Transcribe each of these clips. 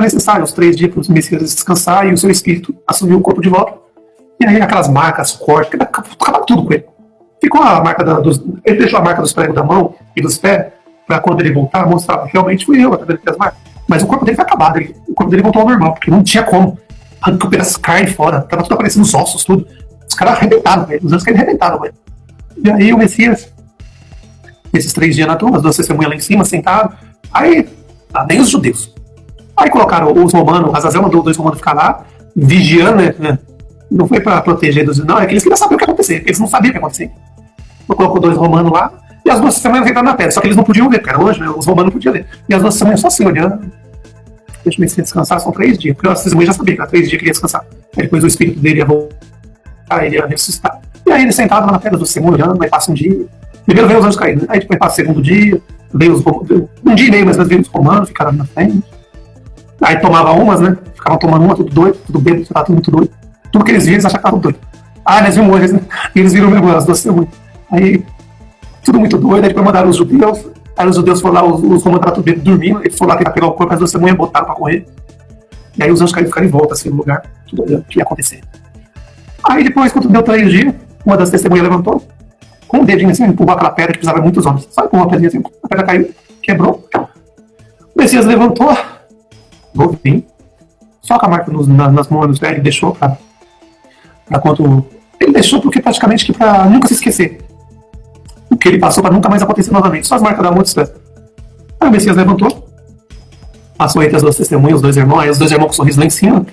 era necessário os 3 dias para o Messias descansar e o seu espírito assumir o corpo de volta. E aí aquelas marcas, cortes, acabava tudo com ele. Ficou a marca ele deixou a marca dos pregos da mão e dos pés, para quando ele voltar, mostrar, realmente fui eu, tá vendo as marcas. Mas o corpo dele foi acabado, o corpo dele voltou ao normal, porque não tinha como. Arrancou pedaços de carne fora, tava tudo aparecendo os ossos, tudo. Os caras arrebentaram com ele, os anjos caíram arrebentaram com ele. E aí o Messias, esses 3 dias na tumba, as 2 testemunhas lá em cima, sentado, aí, nem os judeus. Aí colocaram os romanos, Azazel mandou 2 romanos ficar lá, vigiando, né? Não foi pra proteger dos... Não, é que eles queriam saber o que ia acontecer, eles não sabiam o que ia acontecer. Então colocou 2 romanos lá, e as 2 testemunhas entraram na pedra, só que eles não podiam ver, porque era hoje, né? Os romanos não podiam ver. E as 2 testemunhas só assim, olhando. Deixa o Messias descansar, são 3 dias, porque as testemunhas já sabiam que era 3 dias que ele ia descansar. Aí depois o espírito dele ia voltar, ele ia ressuscitar. E aí ele sentado lá na pedra, 2 testemunhas olhando, aí passa um dia. Primeiro veio os anjos caídos, aí depois passa o 2º dia, veio os romanos, um dia e meio, mas veio os romanos, ficaram ali na frente. Aí tomava umas, né? Ficavam tomando uma, tudo doido, tudo bêbado, tudo muito doido. Tudo que eles viram, eles achavam que estavam doidos. Eles viram hoje, né? E eles viram mesmo as 2 testemunhas. Aí, tudo muito doido, aí depois mandaram os judeus. Aí os judeus foram lá, os romanos estavam tudo dormindo, eles foram lá tentar pegar o corpo, as 2 testemunhas botaram pra correr. E aí os anjos caíram ficaram em volta, assim, no lugar, tudo olhando o que ia acontecer. Aí depois, quando deu 3 dias, uma das testemunhas levantou, com um dedinho assim, empurrou aquela pedra que precisava de muitos homens. Só empurrou a pedrinha assim, a pedra caiu, quebrou. O Messias levantou, novinho, só com a marca nas mãos dos pés, ele deixou pra quanto... Ele deixou porque praticamente que pra nunca se esquecer. O que ele passou pra nunca mais acontecer novamente. Só as marcas da mão dos pés. Aí o Messias levantou, passou entre as 2 testemunhas, os 2 irmãos, aí os 2 irmãos com um sorriso lá em cima.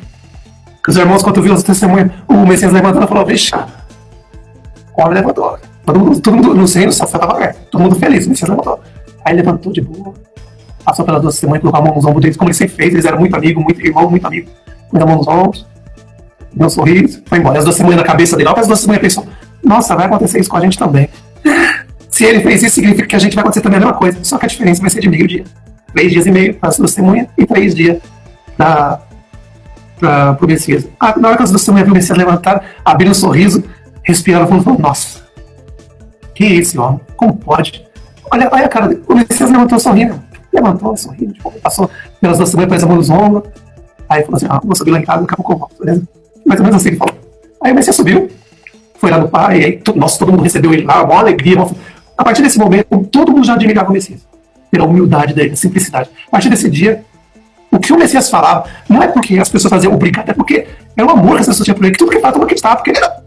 Os irmãos, quando viram as testemunhas, o Messias levantando, falou, vixe, o homem levantou. Todo mundo no centro, só tava aberto. Todo mundo feliz, o Messias levantou. Aí levantou de boa, passou pelas 2 testemunhas, colocou a mão nos ombros deles, como ele sempre fez, eles eram muito amigos, muito irmão, muito amigo. Pôs a mão nos ombros, deu um sorriso, foi embora. As 2 testemunhas na cabeça dele, as 2 testemunhas pensou, nossa, vai acontecer isso com a gente também. Se ele fez isso, significa que a gente vai acontecer também a mesma coisa, só que a diferença vai ser de meio dia. 3 dias e meio para as 2 testemunhas e 3 dias pro Messias. Na hora que as 2 testemunhas viram o Messias levantar, abriram um sorriso, respiraram fundo e falaram, nossa, que é esse homem? Como pode? Olha a cara dele. O Messias levantou sorrindo. Levantou, sorrindo, passou pelas 2 testemunhas, pôs a mão nos ombros. Aí falou assim, vou subir lá em casa, daqui a pouco eu volto, beleza? Mais ou menos assim ele falou. Aí o Messias subiu, foi lá no pai, e aí todo mundo recebeu ele lá, uma alegria. A partir desse momento, todo mundo já admirava o Messias. Pela humildade dele, simplicidade. A partir desse dia, o que o Messias falava, não é porque as pessoas faziam obrigado, é porque era o amor que as pessoas tinham por ele, que tudo que ele falava, todo mundo acreditava, porque ele era,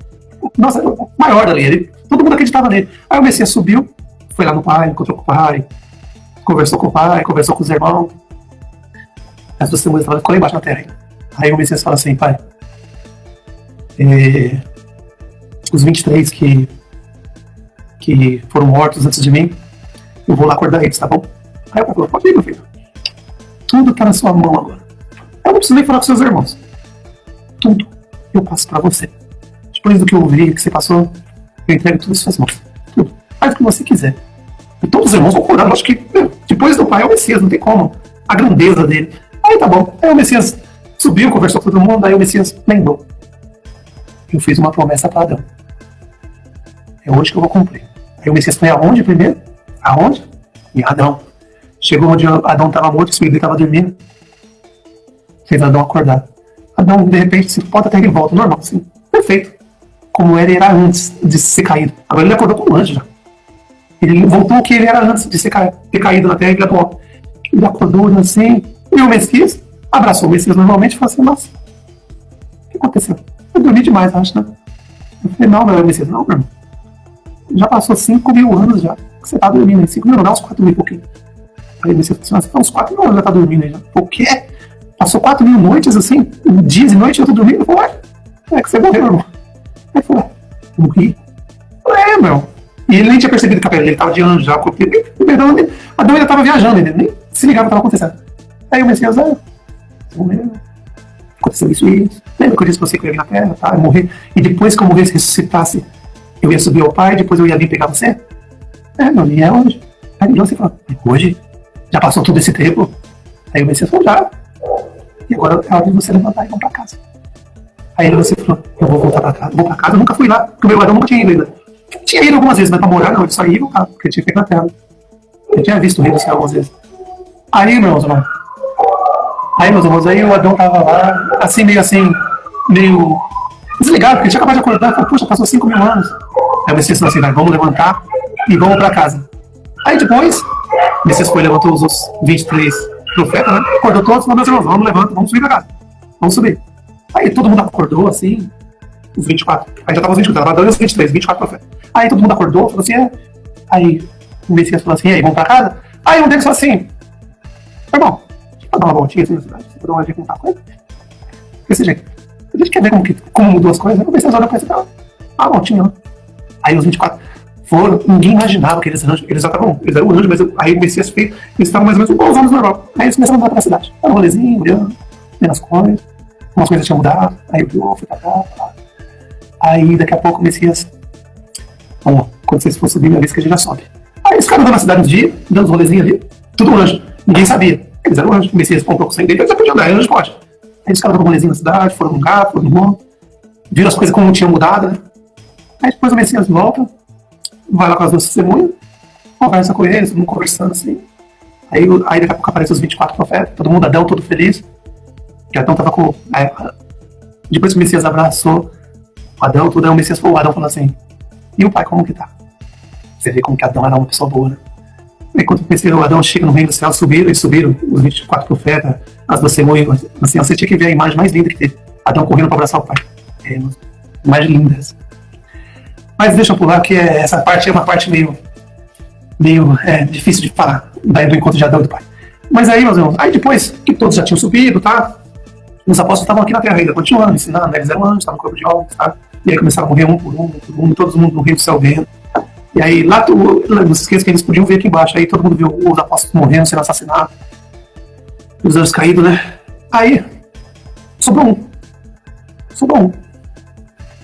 nossa, era o maior dali, todo mundo acreditava nele. Aí o Messias subiu, foi lá no pai, encontrou com o pai, conversou com os irmãos. As 2 testemunhas ficou lá embaixo na terra ainda. Aí o Messias fala assim, pai, os 23 que foram mortos antes de mim, eu vou lá acordar eles, tá bom? Aí o pai falou, pode ir, meu filho. Tudo tá na sua mão agora. Eu não preciso nem falar com seus irmãos. Tudo eu passo pra você. Depois do que eu ouvi, que você passou, eu entrego tudo em suas mãos. Tudo. Faz o que você quiser. E todos os irmãos concordaram. Acho que depois do pai é o Messias, não tem como. A grandeza dele. Aí tá bom. Aí o Messias subiu, conversou com todo mundo. Aí o Messias lembrou. Eu fiz uma promessa para Adão. É hoje que eu vou cumprir. Aí o Messias foi aonde primeiro? Aonde? Em Adão. Chegou onde Adão estava morto, o espírito dele estava dormindo. Fez Adão acordar. Adão, de repente, se pode até que ele volta, normal, assim. Perfeito. Como ele era antes de ser caído. Agora ele acordou como um anjo já. Ele voltou o que ele era antes de ter caído na terra. Ele acordou assim. E o Messias abraçou o Messias normalmente e falou assim, nossa, o que aconteceu? Eu dormi demais, acho, né? Eu falei, não, meu Messias, não, meu irmão. Já passou 5.000 anos já que você tá dormindo aí. 5.000 não, uns 4.000 e pouquinho. Aí o Messias falou assim, uns 4.000 anos já tá dormindo aí já. O quê? Passou 4.000 noites assim, dias e noites eu tô dormindo? Eu falei, é que você morreu, irmão. Aí ele falou, morri? Eu falei, meu. E ele nem tinha percebido que a pele dele tava de anjo já, o corpo dele. Adão ainda tava viajando, ele nem se ligava o que tava acontecendo. Aí o Messias, morreu. Aconteceu isso e isso. Lembra que eu disse pra você que eu ia vir na terra, tá? Eu morri. E depois que eu morresse, ressuscitasse, eu ia subir ao Pai, depois eu ia vir pegar você? Meu, e é hoje. Aí você fala, hoje? Já passou todo esse tempo? Aí o Messias falou, já. E agora é hora de você levantar e vamos pra casa. Aí você falou, eu vou voltar pra casa. Vou pra casa, eu nunca fui lá, porque o meu Adão nunca tinha ido ainda. Tinha ido algumas vezes, mas pra morar não, ele só ia e voltava, porque ele tinha feito na terra. Eu tinha visto ele assim algumas vezes. Aí, meus irmãos, Aí, meus irmãos, aí o Adão tava lá, assim, meio desligado, porque ele tinha acabado de acordar e falou, puxa, passou 5 mil anos. Aí o Messias falou assim, vai, vamos levantar e vamos pra casa. Aí depois, o Messias foi, levantou os outros 23 profetas, né? Acordou todos, falou, meus irmãos, vamos levantar, vamos subir pra casa. Vamos subir. Aí todo mundo acordou, assim, os 24. Aí já tava os 24, tava dando os 23, 24 profetas. Aí todo mundo acordou, falou assim, Aí o Messias falou assim, e aí, vamos pra casa? Aí um deles falou assim, irmão, deixa eu dar uma voltinha assim na cidade, deixa eu dar uma dica com muita coisa. Desse jeito. A gente quer ver como mudou as coisas, né? O Messias olhou pra ele e falou, uma voltinha lá. Aí os 24 foram, ninguém imaginava que eles eram um anjo, mas aí o Messias fez, eles estavam mais ou menos igual os homens normal. Aí eles começaram a andar pela cidade. Um rolezinho, olhando, vendo as coisas, umas coisas tinham mudado, aí olhou, foi pra cá. Aí daqui a pouco o Messias, bom, quando vocês for subir, minha vez que a gente já sobe. Aí os caras andando na cidade um dia, dando os rolezinhos ali, tudo anjo, ninguém sabia. Eles eram anjos, o Messias comprou com 100 deles, eles já podiam andar, anjo pode. Aí os caras dando um rolezinho na cidade, foram no lugar, foram no mundo, viram as coisas como não tinham mudado, né? Aí depois o Messias volta, vai lá com as duas testemunhas, conversa com eles, todo mundo conversando assim. Aí daqui a pouco aparecem os 24 profetas, todo mundo, Adão, todo feliz. Que Adão tava com. Depois que o Messias abraçou o Adão, tudo, aí o Adão falou assim, e o pai, como que tá? Você vê como que Adão era uma pessoa boa, né? Aí quando o Adão chega no reino do céu, subiram os 24 profetas, as duas testemunhas, assim, você tinha que ver a imagem mais linda que teve. Adão correndo para abraçar o pai. Imagem linda essa. Mas deixa eu pular, que essa parte é uma parte meio difícil de falar, do encontro de Adão e do pai. Mas aí, meus irmãos, aí depois que todos já tinham subido, tá? Os apóstolos estavam aqui na terra ainda, continuando, ensinando, né? Eles eram anjos, estavam no corpo de homens, tá? E aí começaram a morrer um por um, todo mundo no reino do céu vendo. E aí, lá, não se esqueça que eles podiam ver aqui embaixo, aí todo mundo viu os apóstolos morrendo, sendo assassinados, os anjos caídos, né? Aí, sobrou um.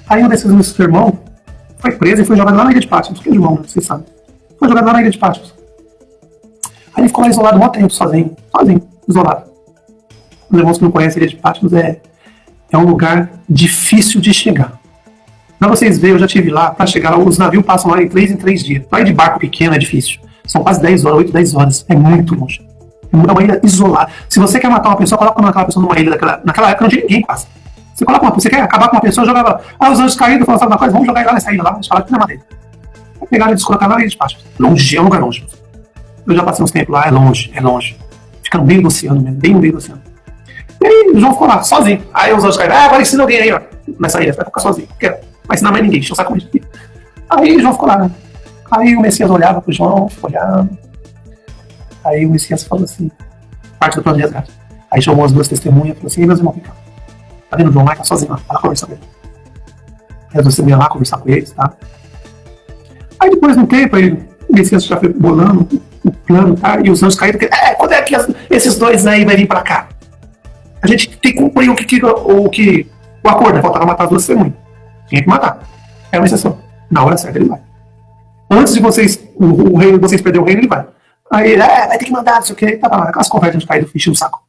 Aí um desses meus irmãos foi preso e foi jogado lá na ilha de Patmos, que é João, né? Vocês sabem. Foi jogado lá na ilha de Patmos. Aí ele ficou lá isolado um tempo, sozinho, isolado. Os irmãos que não conhecem a ilha de Patmos é um lugar difícil de chegar. Pra vocês verem, eu já estive lá, pra chegar lá, os navios passam lá em 3 dias. Lá de barco pequeno é difícil. São quase 10 horas, 8, 10 horas. É muito longe. É uma ilha isolada. Se você quer matar uma pessoa, coloca aquela pessoa numa ilha naquela época não tinha ninguém quase. Você quer acabar com uma pessoa, jogava. Os anjos caídos, falaram, sabe uma coisa? Vamos jogar ele lá nessa ilha lá, eles falaram que não é madeira. Aí pegaram e eles colocaram lá na ilha de Patmos. Longe, é um lugar longe. Eu já passei uns tempos lá, é longe. Fica no meio do oceano mesmo, bem no meio do oceano. E aí o João ficou lá, sozinho. Aí os anjos caíram, agora ensina alguém aí, ó. Nessa ilha, vai ficar sozinho. Vai ensinar mais ninguém, deixa eu sacar com isso. Aí o João ficou lá, né? Aí o Messias olhava pro João, ficou olhando. Aí o Messias falou assim, parte do plano de resgate. Aí chamou as duas testemunhas e falou assim, meus irmãos, vem cá. Tá vendo o João lá? Tá sozinho lá, vai lá conversar com ele. Aí as duas testemunhas lá conversar com eles, tá? Aí depois de um tempo, o Messias já foi bolando o plano, tá? E os anjos caíram, quando é que esses dois aí vai vir pra cá? A gente tem que cumprir o acordo, né? Faltava matar as duas testemunhas. Tinha que matar. É uma exceção. Na hora certa ele vai. Antes de vocês, o reino, vocês perderem o reino, ele vai. Aí ele, vai ter que mandar, não sei o que. Tá lá, aquelas conversas de cair do ficha no saco.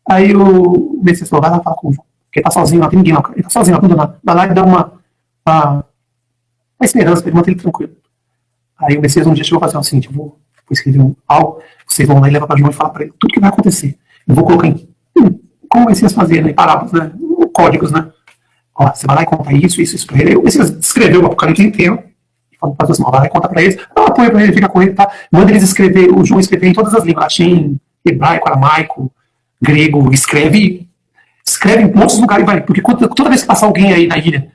Aí o Messias falou, vai lá falar com o João. Porque ele tá sozinho, não tem ninguém lá. Ele tá sozinho, abandonado. Vai lá e dá uma esperança pra ele manter ele tranquilo. Aí o Messias um dia chegou a fazer o seguinte, eu vou escrever algo, vocês vão lá e levar pra João e falar pra ele tudo que vai acontecer. Eu vou colocar como o Messias fazia, né? Em parábolas, né? Códigos, né? Ó, você vai lá e conta isso pra ele. Aí o Messias escreveu o Apocalipse inteiro. E falou para os irmãos, vai lá e conta pra eles. Dá um apoio pra ele, fica com ele, tá? Manda eles escrever, o João escrever em todas as línguas. Latim, hebraico, aramaico, grego. Escreve em muitos lugares e vai. Porque toda vez que passar alguém aí na ilha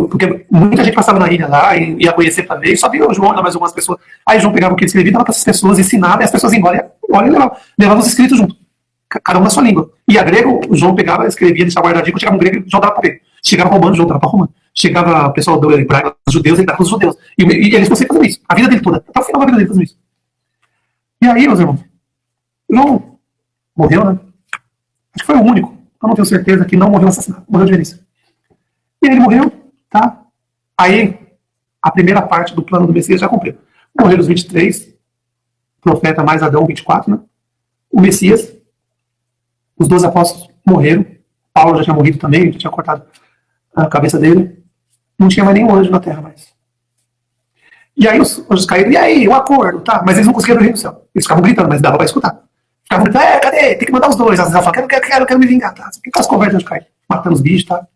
porque muita gente passava na ilha lá e ia conhecer pra ver, e só via o João, mais algumas pessoas. Aí o João pegava o que ele escrevia, dava para essas pessoas, ensinava, e as pessoas iam embora e levava os escritos junto. Cada um na sua língua. E a grego, o João pegava, escrevia, deixava guardadinho, quando chegava um grego, o João dava para grego. Chegava romano, o João dava para romano. Chegava o pessoal do hebraico, os judeus, ele dava para os judeus. E eles conseguiam fazer isso. A vida dele toda. Até o final da vida dele fazendo isso. E aí, meus irmãos, o João morreu, né? Acho que foi o único, eu não tenho certeza, que não morreu assassinado. Morreu de velhice. E aí ele morreu, tá? Aí, a primeira parte do plano do Messias já cumpriu. Morreram os 23, profeta mais Adão, 24, né? O Messias, os 12 apóstolos morreram. Paulo já tinha morrido também, já tinha cortado a cabeça dele. Não tinha mais nenhum anjo na terra mais. E aí os anjos caíram, e aí, o acordo, tá? Mas eles não conseguiam ver o reino do céu. Eles ficavam gritando, mas dava para escutar. Ficava gritando, cadê? Tem que mandar os dois. Às vezes ela fala, quero me vingar, tá? Porque as conversas de cair, matando os bichos, tá?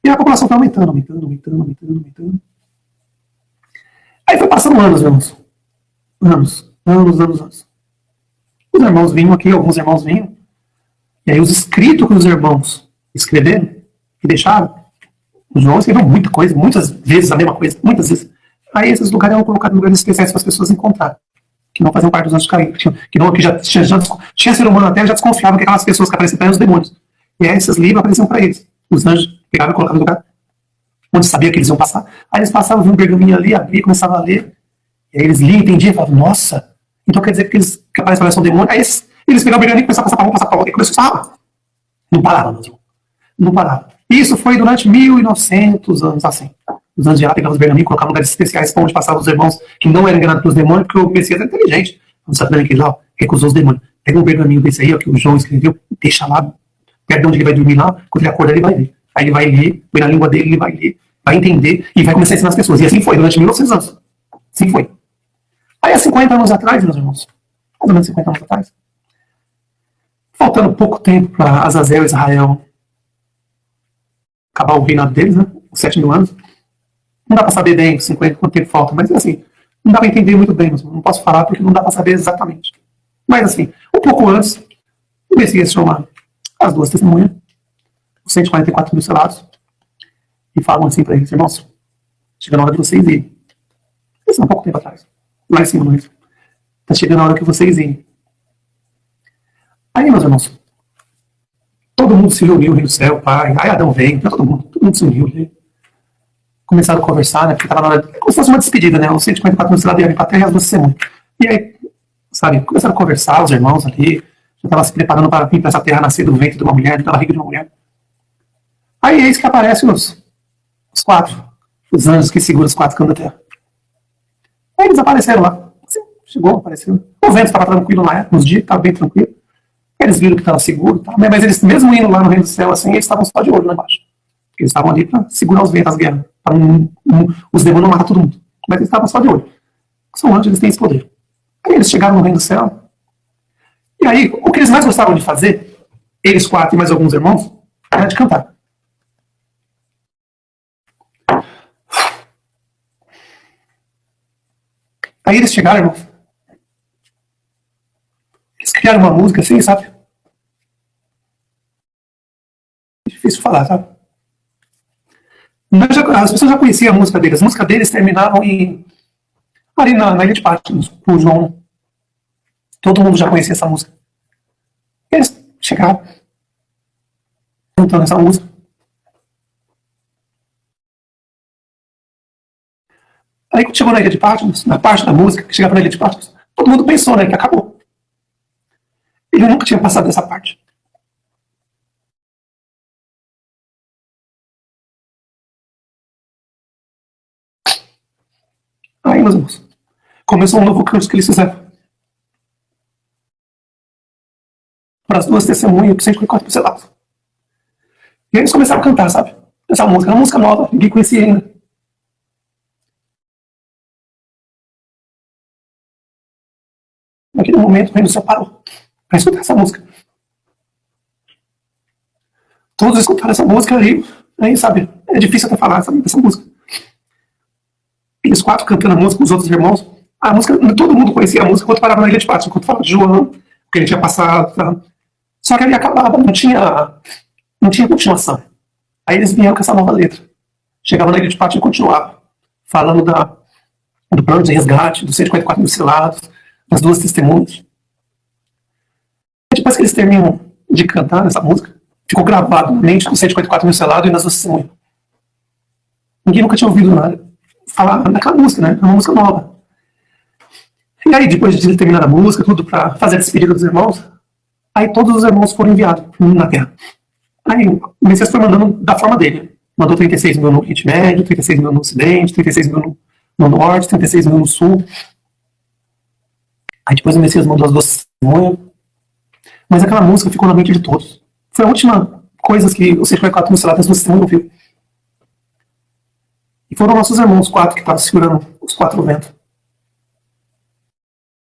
E a população foi aumentando. Aí foi passando anos, meus irmãos. Anos. Os irmãos vinham aqui, alguns irmãos vinham. E aí os escritos que os irmãos escreveram e deixaram, o João escreveu muita coisa, muitas vezes a mesma coisa, muitas vezes. Aí esses lugares eram colocados em lugares especiais para as pessoas encontrar, que não faziam parte dos anjos caídos, que já tinha ser humano na Terra, já desconfiava que aquelas pessoas que apareciam para eles eram os demônios. E aí esses livros apareciam para eles. Os anjos pegavam e colocavam no lugar onde sabia que eles iam passar. Aí eles passavam, viam um pergaminho ali, abria, começavam a ler. E aí eles liam, entendiam e falavam, nossa, então quer dizer que eles que aparecem são demônios. Aí eles pegavam o pergaminho e começavam a passar para outra, e começou a falar. Não parava, mesmo. Não parava. Isso foi durante 1900 anos assim. Os anos de lá pegavam os pergaminhos, colocavam lugares especiais para onde passavam os irmãos que não eram enganados pelos demônios, porque o Messias era inteligente. Não sabe também que lá, recusou os demônios. Pega um pergaminho desse aí, ó, que o João escreveu, deixa lá, perto de onde ele vai dormir lá, quando ele acordar ele vai ler. Aí ele vai ler, põe na língua dele, ele vai ler, vai entender e vai começar a ensinar as pessoas. E assim foi, durante 1900 anos. Assim foi. Aí há 50 anos atrás, meus irmãos, mais ou menos 50 anos atrás, faltando pouco tempo para Azazel e Israel acabar o reinado deles, né? Os 7.000 anos. Não dá para saber bem 50, quanto tempo falta, mas assim, não dá para entender muito bem, não posso falar porque não dá para saber exatamente. Mas assim, um pouco antes, o Messias chama as duas testemunhas, os 144 mil selados, e falam assim para eles, irmãos, chega na hora de vocês irem. Isso há pouco tempo atrás, lá em cima, mas está chegando a hora que vocês irem. Aí, meus irmãos, todo mundo se reuniu, o rei do céu, pai, aí Adão veio, todo mundo se uniu, né? Começaram a conversar, né? Porque estava na hora, como se fosse uma despedida, né? Os 144 mil selados iam para a terra e as duas testemunhas. E aí, sabe, começaram a conversar, os irmãos ali, já estavam se preparando para vir para essa terra nascer do ventre de uma mulher, da barriga de uma mulher. Aí eis que aparecem os quatro, os anjos que seguram os quatro cantos da terra. Aí eles apareceram lá. Assim, chegou, apareceu. O vento estava tranquilo lá, nos dias, estava bem tranquilo. Eles viram que estava seguro, tá? Mas eles, mesmo indo lá no reino do céu, assim, eles estavam só de olho lá embaixo. Eles estavam ali para segurar os ventos, as guerras, para os demônios não matar todo mundo. Mas eles estavam só de olho. São anjos, eles têm esse poder. Aí eles chegaram no reino do céu. E aí, o que eles mais gostavam de fazer, eles quatro e mais alguns irmãos, era de cantar. Aí eles chegaram, irmãos. Eles criaram uma música assim, sabe? É difícil falar, sabe? As pessoas já conheciam a música deles. As músicas deles terminavam ali na Ilha de Patmos, o João. Todo mundo já conhecia essa música. Eles chegaram cantando essa música. Aí quando chegou na Ilha de Patmos, na parte da música que chegava na Ilha de Patmos, todo mundo pensou, né, que acabou. Ele nunca tinha passado dessa parte. Aí, meus irmãos, começou um novo canto que eles fizeram. Para as duas testemunhas, para 144 selados. E aí eles começaram a cantar, sabe? Essa música, uma música nova, ninguém conhecia ainda. Naquele momento, o reino do céu parou para escutar essa música. Todos escutaram essa música aí, sabe? É difícil até falar, sabe, dessa música. Eles quatro cantando a música com os outros irmãos. A música, todo mundo conhecia a música quando parava na Ilha de Patmos, quando falava de João, que ele tinha passado. Tá? Só que ali acabava, não tinha continuação. Aí eles vieram com essa nova letra. Chegavam na Ilha de Patmos e continuava. Falando do plano de resgate, dos 144 mil selados, das duas testemunhas. E depois que eles terminam de cantar essa música, ficou gravado na mente dos 144 mil selados e nas duas testemunhas. Ninguém nunca tinha ouvido nada falar naquela música, né? É uma música nova. E aí, depois de terminar a música, tudo para fazer a despedida dos irmãos, aí todos os irmãos foram enviados na Terra. Aí o Messias foi mandando da forma dele. Mandou 36 mil no Oriente Médio, 36 mil no Ocidente, 36 mil no Norte, 36 mil no Sul. Aí depois o Messias mandou as duas testemunhas. Mas aquela música ficou na mente de todos. Foi a última coisa que o 144 mil selados das duas testemunhas ouviu. E foram nossos irmãos, quatro, que estavam segurando os quatro ventos.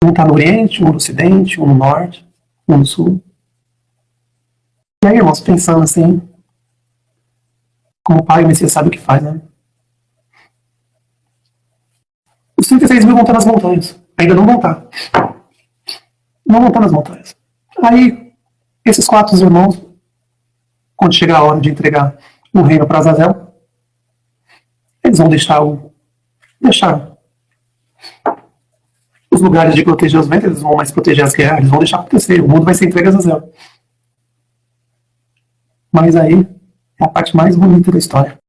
Um está no Oriente, um no Ocidente, um no Norte. um no sul. E aí, irmãos, pensando assim, como o Pai e o Messias sabe o que faz, né? Os 36 mil vão estar nas montanhas. Ainda não vão estar. Não vão estar nas montanhas. Aí, esses 4 irmãos, quando chegar a hora de entregar o reino para Azazel, eles vão deixar os lugares de proteger os ventos, eles vão mais proteger as guerras, eles vão deixar acontecer, o mundo vai ser entregue a Azazel. Mas aí é a parte mais bonita da história.